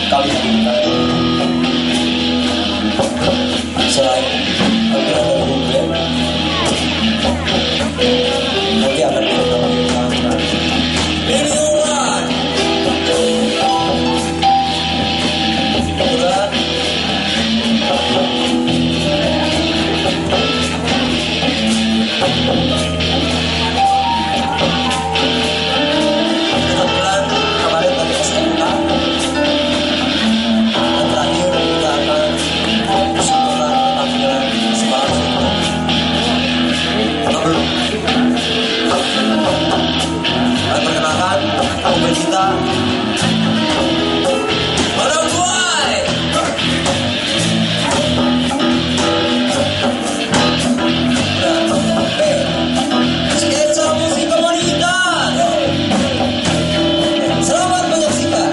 kali selain agregator Google nanti akan kita video one kebetulan kemarin tadi SMK dan terakhir kita akan kesimpulan penampilan semalam atau belum. Perkenalkan pemain kita Madam Boy. Sketsa musik komunitas. Selamat menyaksikan.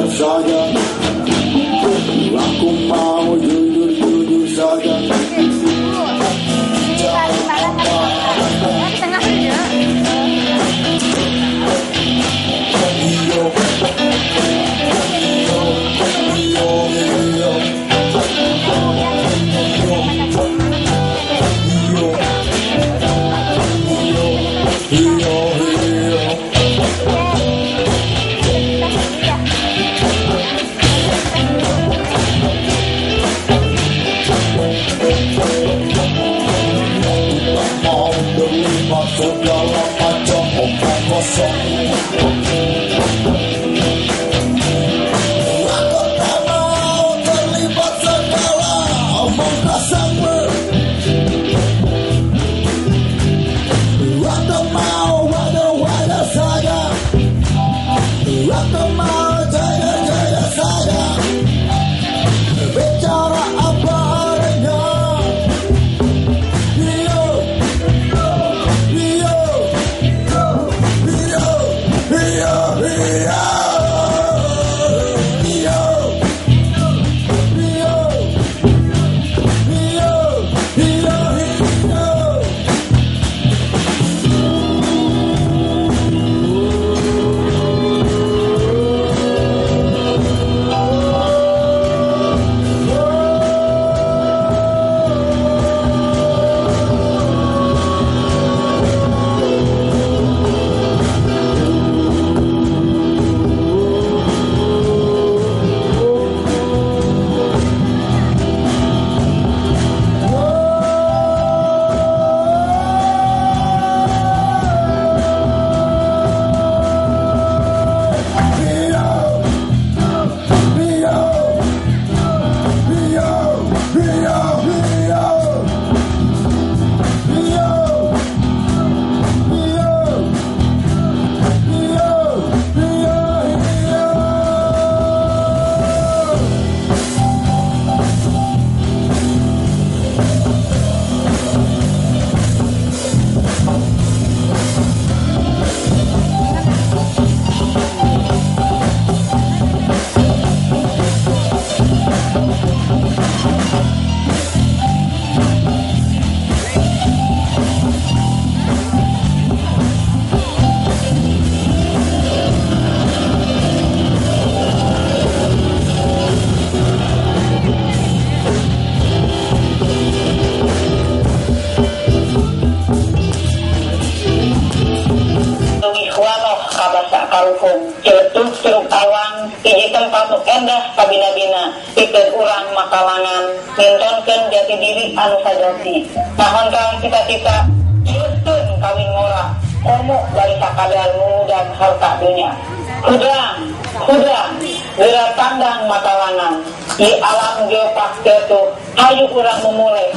Saja, aku mau jujur saja. Segala macam omong kosong. Aku tak mau terlibat segala omong kosong. Aku mau wadah saja. Aku mau jaya saja. Bicara apa adanya. karuhun cetuk ceruk awang hiji tempat nu endah kabina-bina pikeun urang makalangan ngintonkeun jati diri anu sajati nahon kang cita-cita yusteun kawin ngora komo bari sakadar dan harta dunia hudang geura tandang makalangan di alam geopak ketu hayu urang memulai